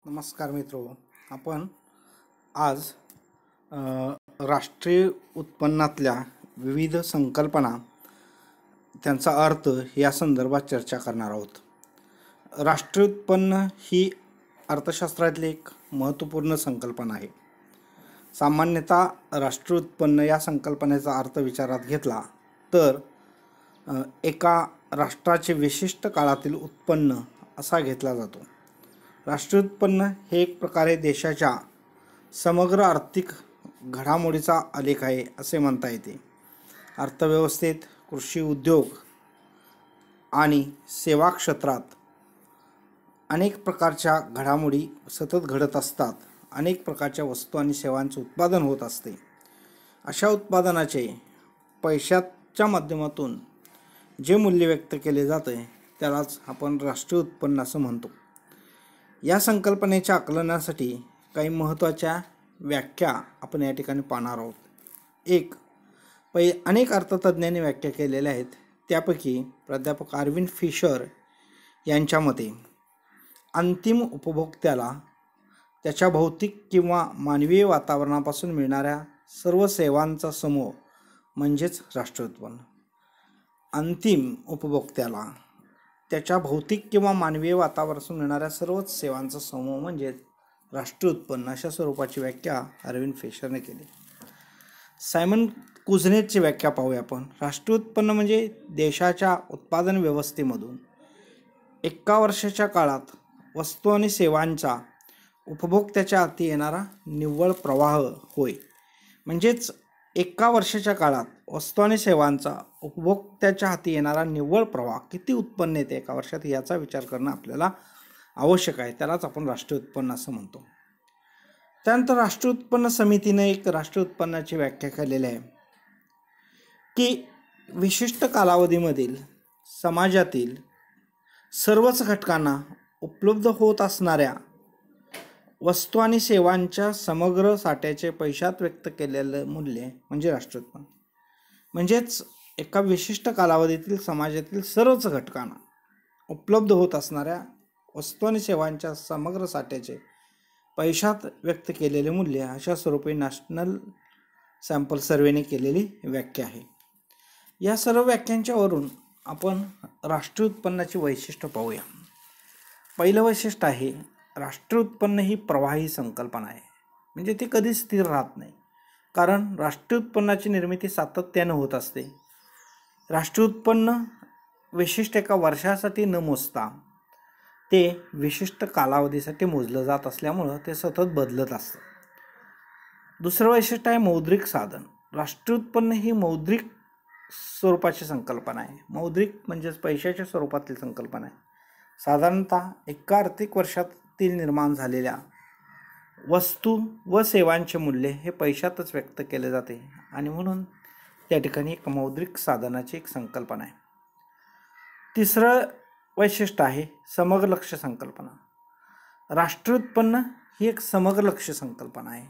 नमस्कार मित्रो, आपण आज राष्ट्रीय उत्पन्नातल्या विविध संकल्पना त्यांचा अर्थ या संदर्भात चर्चा करणार आहोत. राष्ट्रीय उत्पन्न ही अर्थशास्त्रातली एक महत्त्वपूर्ण संकल्पना आहे. सामान्यतः राष्ट्रीय उत्पन्न या संकल्पनेचा अर्थ विचारात घेतला तर एका राष्ट्राचे विशिष्ट काळातील उत्पन्न असा घेतला जातो. राष्ट्रीय उत्पन्न हे एक प्रकारे देशाच्या समग्र आर्थिक घडामोडीचा आलेख आहे असे म्हणता येते. अर्थव्यवस्थेत, कृषी उद्योग आणि सेवा क्षेत्रात अनेक प्रकारच्या घडामोडी सतत घडत असतात. अनेक प्रकारच्या वस्तू आणि सेवांचे उत्पादन होत असते. अशा उत्पादनाचे पैशाच्या माध्यमातून जे मूल्य व्यक्त केले जाते त्यालाच आपण राष्ट्रीय उत्पन्न असं म्हणतो. या संकल्पनेच्या आकलनासाठी काही महत्त्वाच्या व्याख्या आपण या ठिकाणी पाहणार आहोत. अनेक अर्थतज्ञांनी व्याख्या केलेल्या आहेत. त्यापैकी प्राध्यापक अरविंद फिशर यांच्या मते अंतिम उपभोक्त्याला त्याच्या भौतिक किंवा मानवीय वातावरणापासून मिळणाऱ्या सर्व सेवांचा समूह म्हणजेच राष्ट्रीय उत्पन्न. अंतिम उपभोक्त्याला त्याच्या भौतिक किंवा मानवीय वातावरणापासून मिळणाऱ्या सर्वच सेवांचा समूह म्हणजेच राष्ट्रीय उत्पन्न अशा स्वरूपाची व्याख्या अरविंद फिशरने केली. सायमन कुझनेटची व्याख्या पाहूया आपण. राष्ट्रीय उत्पन्न म्हणजे देशाच्या उत्पादन व्यवस्थेमधून एका वर्षाच्या काळात वस्तू आणि सेवांचा उपभोक्त्याच्या हाती येणारा निव्वळ प्रवाह होय. म्हणजेच एका वर्षाच्या काळात वस्तू आणि सेवांचा उपभोक्त्याच्या हाती येणारा निव्वळ प्रवाह किती उत्पन्न येते एका वर्षात याचा विचार करणं आपल्याला आवश्यक आहे. त्यालाच आपण राष्ट्रीय उत्पन्न असं म्हणतो. त्यानंतर राष्ट्रीय उत्पन्न समितीने एक राष्ट्रीय उत्पन्नाची व्याख्या केलेली आहे की विशिष्ट कालावधीमधील समाजातील सर्वच घटकांना उपलब्ध होत असणाऱ्या वस्तू आणि सेवांच्या समग्र साठ्याचे पैशात व्यक्त केलेलं मूल्य म्हणजे राष्ट्रीय उत्पन्न. म्हणजेच एका विशिष्ट कालावधीतील समाजातील सर्वच घटकांना उपलब्ध होत असणाऱ्या वस्तू आणि सेवांच्या समग्र साठ्याचे पैशात व्यक्त केलेले मूल्य अशा स्वरूपी नॅशनल सॅम्पल सर्वेने केलेली व्याख्या आहे. या सर्व व्याख्यांच्या वरून आपण राष्ट्रीय उत्पन्नाची वैशिष्ट्य पाहूया. पहिलं वैशिष्ट्य आहे राष्ट्रीय उत्पन्न ही प्रवाही संकल्पना आहे. म्हणजे ती कधी स्थिर राहत नाही, कारण राष्ट्रीय उत्पन्नाची निर्मिती सातत्याने होत असते. राष्ट्रीय उत्पन्न विशिष्ट एका वर्षासाठी न मोजता ते विशिष्ट कालावधीसाठी मोजलं जात असल्यामुळं ते सतत बदलत असतं. दुसरं वैशिष्ट्य आहे मौद्रिक साधन. राष्ट्रीय उत्पन्न ही मौद्रिक स्वरूपाची संकल्पना आहे. मौद्रिक म्हणजेच पैशाच्या स्वरूपातील संकल्पना आहे. साधारणतः एका आर्थिक वर्षातील निर्माण झालेल्या वस्तू व सेवांचे मूल्य हे पैशातच व्यक्त केले जाते आणि म्हणून त्या ठिकाणी एक मौद्रिक साधनाची एक संकल्पना आहे. तिसरं वैशिष्ट्य आहे समग्र लक्ष्य संकल्पना. राष्ट्रीय उत्पन्न ही एक समग्र लक्ष्य संकल्पना आहे,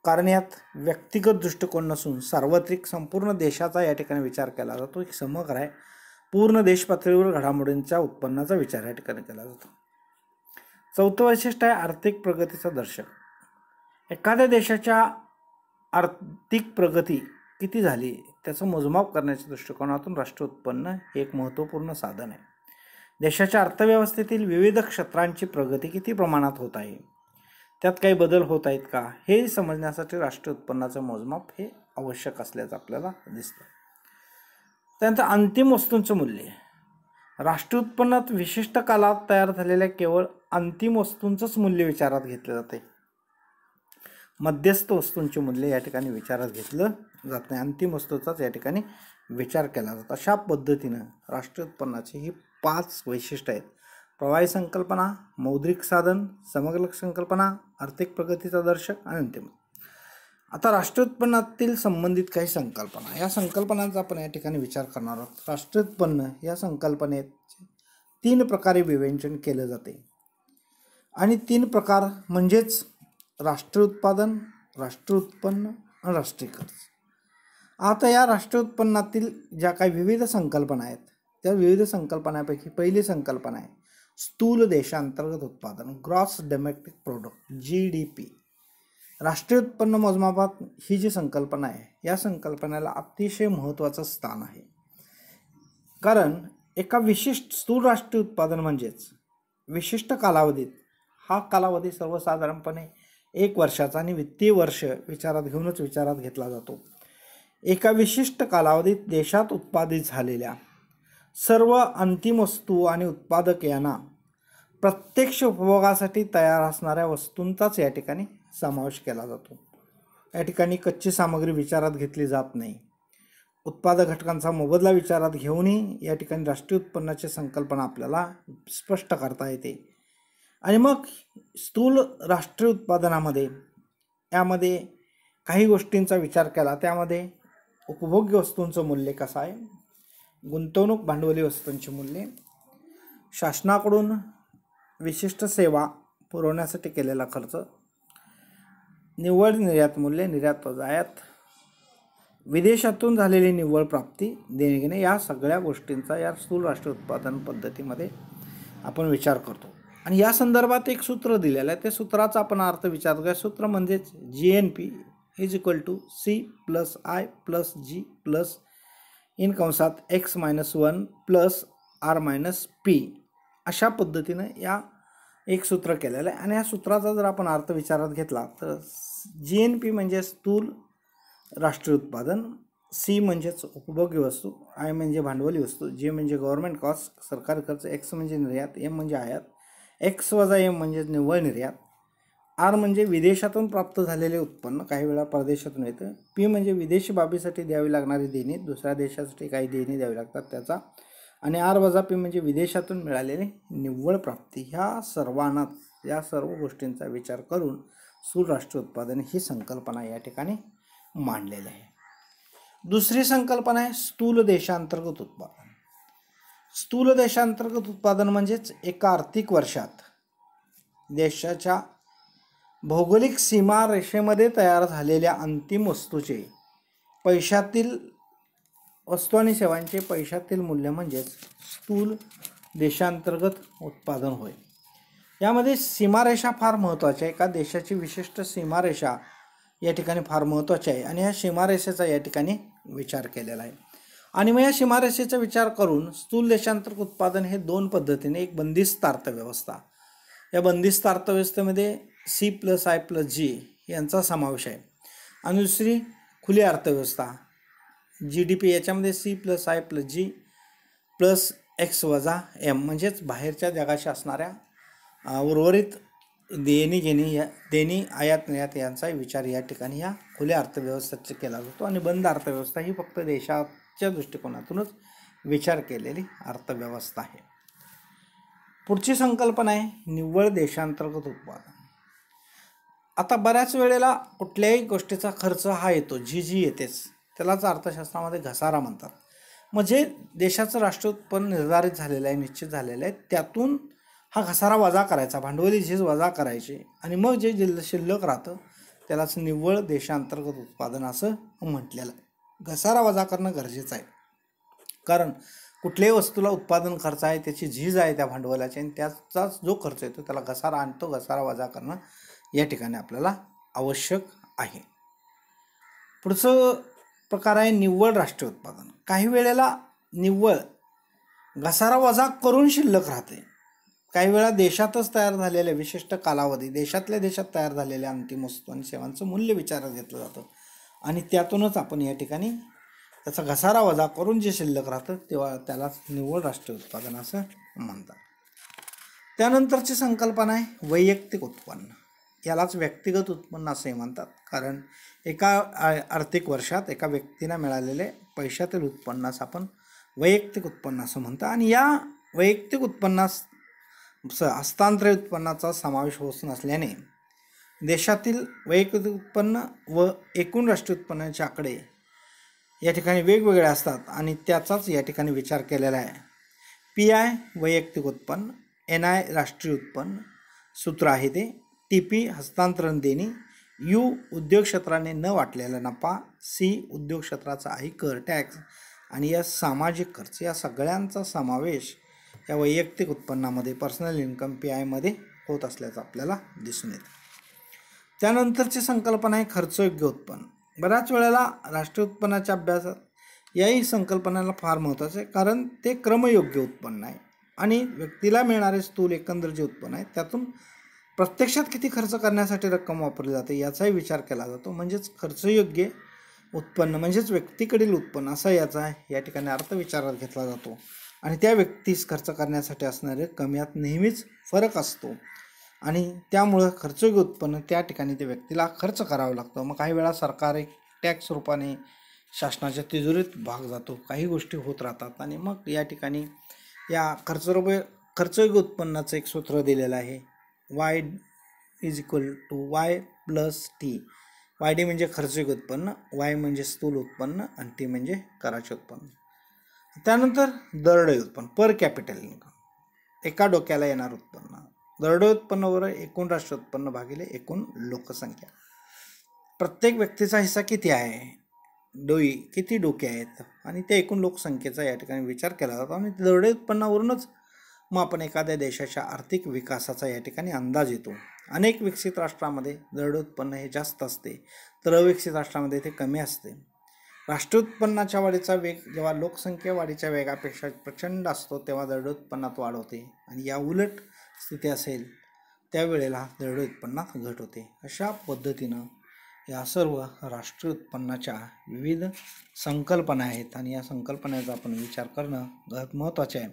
कारण यात व्यक्तिगत दृष्टिकोन नसून सार्वत्रिक संपूर्ण देशाचा या ठिकाणी विचार केला जातो. एक समग्र आहे, पूर्ण देश पातळीवर घडामोडींच्या उत्पन्नाचा विचार या ठिकाणी केला जातो. चौथं वैशिष्ट्य आहे आर्थिक प्रगतीचा दर्शक. एखाद्या देशाच्या आर्थिक प्रगती किती झाली त्याचं मोजमाप करण्याच्या दृष्टिकोनातून राष्ट्रीय उत्पन्न हे एक महत्त्वपूर्ण साधन आहे. देशाच्या अर्थव्यवस्थेतील विविध क्षेत्रांची प्रगती किती प्रमाणात होत आहे, त्यात काही बदल होत आहेत का हे समजण्यासाठी राष्ट्रीय उत्पन्नाचं मोजमाप हे आवश्यक असल्याचं आपल्याला दिसतं. त्यानंतर अंतिम वस्तूंचं मूल्य. राष्ट्रीय उत्पन्नात विशिष्ट कालात तयार झालेल्या केवळ अंतिम वस्तूंचंच मूल्य विचारात घेतलं जाते. मध्यस्थ वस्तूंचे मूल्य या ठिकाणी विचारात घेतलं जात नाही. अंतिम वस्तूचाच या ठिकाणी विचार केला जातो. अशा पद्धतीनं राष्ट्रीय उत्पन्नाची ही 5 वैशिष्ट्य आहेत. प्रवाही संकल्पना, मौद्रिक साधन, समग्र लक्ष्य संकल्पना, आर्थिक प्रगतीचा दर्शक आणि अंतिम. आता राष्ट्रीय उत्पन्नातील संबंधित काही संकल्पना, या संकल्पनांचा आपण या ठिकाणी विचार करणार आहोत. राष्ट्रीय उत्पन्न या संकल्पनेत 3 प्रकारे विवेचन केलं जाते आणि 3 प्रकार म्हणजेच राष्ट्रीय उत्पादन, राष्ट्रीय उत्पन्न आणि राष्ट्रीय खर्च. आता या राष्ट्रीय उत्पन्नातील ज्या काही विविध संकल्पना आहेत त्या विविध संकल्पनांपैकी पहिली संकल्पना आहे स्थूल देशांतर्गत उत्पादन, ग्रॉस डोमेस्टिक प्रोडक्ट, GDP, राष्ट्रीय उत्पन्न मोजमापात ही जी संकल्पना आहे, या संकल्पनेला अतिशय महत्त्वाचं स्थान आहे. कारण एका विशिष्ट स्थूल राष्ट्रीय उत्पादन म्हणजेच विशिष्ट कालावधीत, हा कालावधी सर्वसाधारणपणे 1 वर्षाचा आणि वित्तीय वर्ष विचारात घेतला जातो. एका विशिष्ट कालावधीत देशात उत्पादित झालेल्या सर्व अंतिम वस्तू आणि उत्पादक यांना प्रत्यक्ष उपभोगासाठी तयार असणाऱ्या वस्तूंचाच या ठिकाणी समावेश केला जातो. या ठिकाणी कच्ची सामग्री विचारात घेतली जात नाही. उत्पादक घटकांचा मोबदला विचारात घेऊनही या ठिकाणी राष्ट्रीय उत्पन्नाची संकल्पना आपल्याला स्पष्ट करता येते. आणि मग स्थूल राष्ट्रीय उत्पादनामध्ये यामध्ये काही गोष्टींचा विचार केला. त्यामध्ये उपभोग्य वस्तूंचं मूल्य कसं आहे, गुंतवणूक भांडवली वस्तूंची मूल्ये, शासनाकडून विशिष्ट सेवा पुरवण्यासाठी केलेला खर्च, निव्वळ निर्यात मूल्य, निर्यात वजा आयात, विदेशातून झालेली निव्वळ प्राप्ती, देणे घेणे, या सगळ्या गोष्टींचा या स्थूल राष्ट्रीय उत्पादन पद्धतीमध्ये आपण विचार करतो. आणि या संदर्भात एक सूत्र दिलेलं आहे. त्या सूत्राचा आपण अर्थ विचार करूया. सूत्र म्हणजेच GNP = C+I+G (X-1 +R-P) अशा पद्धतीनं या एक सूत्र केलेलं आहे. आणि या सूत्राचा जर आपण अर्थ विचारात घेतला तर GNP म्हणजे स्थूल राष्ट्रीय उत्पादन, C म्हणजेच उपभोग्य वस्तू, I म्हणजे भांडवली वस्तू, G म्हणजे गव्हर्नमेंट कॉस्ट सरकारी खर्च, X म्हणजे निर्यात, M म्हणजे आयात, X वजा M म्हणजे निव्वळ निर्यात, R म्हणजे विदेशातून प्राप्त झालेले उत्पन्न, काही वेळा परदेशातून येतं, P म्हणजे विदेशी बाबीसाठी द्यावी लागणारी देणी, दुसऱ्या देशासाठी काही देणी द्यावी लागतात त्याचा, आणि R वजा P म्हणजे विदेशातून मिळालेली निव्वळ प्राप्ती. ह्या सर्वांनाच या सर्व गोष्टींचा विचार करून स्थूल राष्ट्रीय उत्पादन ही संकल्पना या ठिकाणी मांडलेली आहे. दुसरी संकल्पना आहे स्थूल देशांतर्गत उत्पादन. स्थूल देशांतर्गत उत्पादन म्हणजेच एका आर्थिक वर्षात देशाच्या भौगोलिक सीमारेषेमध्ये तयार झालेल्या अंतिम वस्तूचे पैशातील वस्तू आणि सेवांचे पैशातील मूल्य म्हणजेच स्थूल देशांतर्गत उत्पादन होय. यामध्ये सीमारेषा फार महत्त्वाची आहे. एका देशाची विशिष्ट सीमारेषा या ठिकाणी फार महत्त्वाची आहे आणि ह्या सीमारेषेचा या ठिकाणी विचार केलेला आहे. आणि मग या सीमारेषेचा विचार करून स्थूल देशांतर्गत उत्पादन हे 2 पद्धतीने, एक बंदिस्त अर्थव्यवस्था, या बंदिस्त अर्थव्यवस्थेमध्ये C+I+G यांचा समावेश आहे, आणि दुसरी खुली अर्थव्यवस्था GDP, याच्यामध्ये C+I+G +X वजा M म्हणजेच बाहेरच्या जगाशी असणाऱ्या उर्वरित देणी आयात निर्यात यांचा विचार या ठिकाणी या खुल्या अर्थव्यवस्थेचा केला जातो. आणि बंद अर्थव्यवस्था ही फक्त देशाच्या दृष्टिकोनातूनच विचार केलेली अर्थव्यवस्था आहे. पुढची संकल्पना आहे निव्वळ देशांतर्गत उत्पादन. आता बऱ्याच वेळेला कुठल्याही गोष्टीचा खर्च हा येतो, जी येतेच, त्यालाच अर्थशास्त्रामध्ये घसारा म्हणतात. म्हणजे देशाचं राष्ट्रीय उत्पन्न निर्धारित झालेलं आहे, निश्चित झालेलं आहे, त्यातून हा घसारा वजा करायचा, भांडवली झीज वजा करायची, आणि मग जे शिल्लक राहतं त्यालाच निव्वळ देशांतर्गत उत्पादन असं म्हटलेलं आहे. घसारा वजा करणं गरजेचं आहे, कारण कुठल्याही वस्तूला उत्पादन खर्च आहे, त्याची झीज आहे त्या भांडवलाची, आणि त्याचाच जो खर्च येतो त्याला घसारा आणतो, घसारा वजा करणं या ठिकाणी आपल्याला आवश्यक आहे. पुढचं प्रकार आहे निव्वळ राष्ट्रीय उत्पादन. काही वेळेला निव्वळ घसारा वजा करून शिल्लक राहते. काही वेळा देशातच तयार झालेल्या विशिष्ट कालावधी, देशातल्या देशात तयार झालेल्या अंतिम वस्तू आणि सेवांचं मूल्य विचारात घेतलं जातं, आणि त्यातूनच आपण या ठिकाणी त्याचा घसारा वजा करून जे शिल्लक राहतं तेव्हा त्याला निव्वळ राष्ट्रीय उत्पादन असं म्हणतात. त्यानंतरची संकल्पना आहे वैयक्तिक उत्पन्न. यालाच व्यक्तिगत उत्पन्न असे म्हणतात, कारण एका आर्थिक वर्षात एका व्यक्तीला मिळालेले पैशातील उत्पन्नास आपण वैयक्तिक उत्पन्न असं म्हणतो. आणि या वैयक्तिक उत्पन्नास हस्तांतरित उत्पन्नाचा समावेश होत नसल्याने देशातील वैयक्तिक उत्पन्न व एकूण राष्ट्रीय उत्पन्नाचे आकडे या ठिकाणी वेगवेगळे असतात, आणि त्याचाच या ठिकाणी विचार केलेला आहे. PI वैयक्तिक उत्पन्न, NI राष्ट्रीय उत्पन्न सूत्र आहे ते, TP हस्तांतरण देणी, U उद्योग क्षेत्राने न वाटलेला नफा, C उद्योग क्षेत्राचा आयकर टॅक्स, आणि या सामाजिक खर्च, या सगळ्यांचा समावेश या वैयक्तिक उत्पन्नामध्ये पर्सनल इन्कम PI होत असल्याचं आपल्याला दिसून येतं. त्यानंतरची संकल्पना आहे खर्चयोग्य उत्पन्न. बऱ्याच वेळेला राष्ट्रीय उत्पन्नाच्या अभ्यासात याही संकल्पनेला फार महत्त्वाचं आहे, कारण ते क्रमयोग्य उत्पन्न आहे आणि व्यक्तीला मिळणारे स्थूल एकंदर जे उत्पन्न आहे त्यातून प्रत्यक्षात किती खर्च करण्यासाठी रक्कम वापरली जाते याचाही विचार केला जातो. म्हणजेच खर्चयोग्य उत्पन्न म्हणजेच व्यक्तीकडील उत्पन्न असा याचा या ठिकाणी अर्थ विचारात घेतला जातो आणि त्या व्यक्तीस खर्च करण्यासाठी असणारे कमीयात नेहमीच फरक असतो आणि त्यामुळं खर्चयोग्य उत्पन्न त्या ठिकाणी त्या व्यक्तीला खर्च करावं लागतं. मग काही वेळा सरकार एक टॅक्स रूपाने शासनाच्या तिजोरीत भाग जातो, काही गोष्टी होत राहतात आणि मग या ठिकाणी या खर्चयोग्य उत्पन्नाचं एक सूत्र दिलेलं आहे, Y = Y+T. YD म्हणजे खर्चयोग्य उत्पन्न, Y म्हणजे स्थूल उत्पन्न आणि T म्हणजे कराचे उत्पन्न. त्यानंतर दरडोई उत्पन्न, पर कॅपिटल इन्कम, एका डोक्याला येणार उत्पन्न. दरडोई उत्पन्नावर एकूण राष्ट्रीय उत्पन्न भागिले एकूण लोकसंख्या. प्रत्येक व्यक्तीचा हिस्सा किती आहे, किती डोके आहेत आणि त्या एकूण लोकसंख्येचा या ठिकाणी विचार केला जातो आणि दरडोई उत्पन्नावरूनच मग आपण एखाद्या देशाच्या आर्थिक विकासाचा या ठिकाणी अंदाज येतो. अनेक विकसित राष्ट्रांमध्ये दरडोई उत्पन्न हे जास्त असते, तर अविकसित राष्ट्रांमध्ये ते कमी असते. राष्ट्रीय उत्पन्नाच्या वाढीचा वेग जेव्हा लोकसंख्या वाढीच्या वेगापेक्षा प्रचंड असतो तेव्हा दरडोई उत्पन्नात वाढ होते आणि या उलट स्थिती असेल त्यावेळेला दरडोई उत्पन्नात घट होते. अशा पद्धतीनं या सर्व राष्ट्रीय उत्पन्नाच्या विविध संकल्पना आहेत आणि या संकल्पनेचा आपण विचार करणं महत्त्वाचे आहे.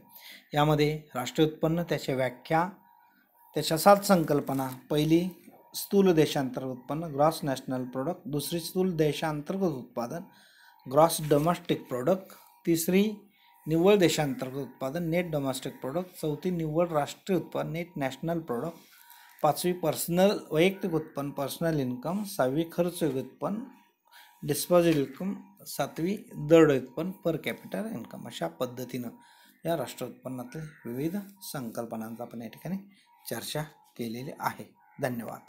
यामध्ये राष्ट्रीय उत्पन्न, त्याची व्याख्या, त्याच्या 7 संकल्पना. पहिली स्थूल देशांतर्गत उत्पन्न, ग्रॉस नॅशनल प्रोडक्ट. दुसरी स्थूल देशांतर्गत उत्पादन, ग्रॉस डोमेस्टिक प्रोडक्ट. तिसरी निव्वळ देशांतर्गत उत्पादन, नेट डोमेस्टिक प्रोडक्ट. चौथी निव्वळ राष्ट्रीय उत्पन्न, नेट नॅशनल प्रोडक्ट. पाचवी वैयक्तिक उत्पन्न, पर्सनल इन्कम. 6वी खर्चयोग्य उत्पन्न, डिस्पोजेबल इन्कम. 7वी दरडोई उत्पन्न, पर कॅपिटल इन्कम. अशा पद्धतीनं या राष्ट्रीय उत्पन्नातील विविध संकल्पनांचा आपण या ठिकाणी चर्चा केलेली आहे. धन्यवाद.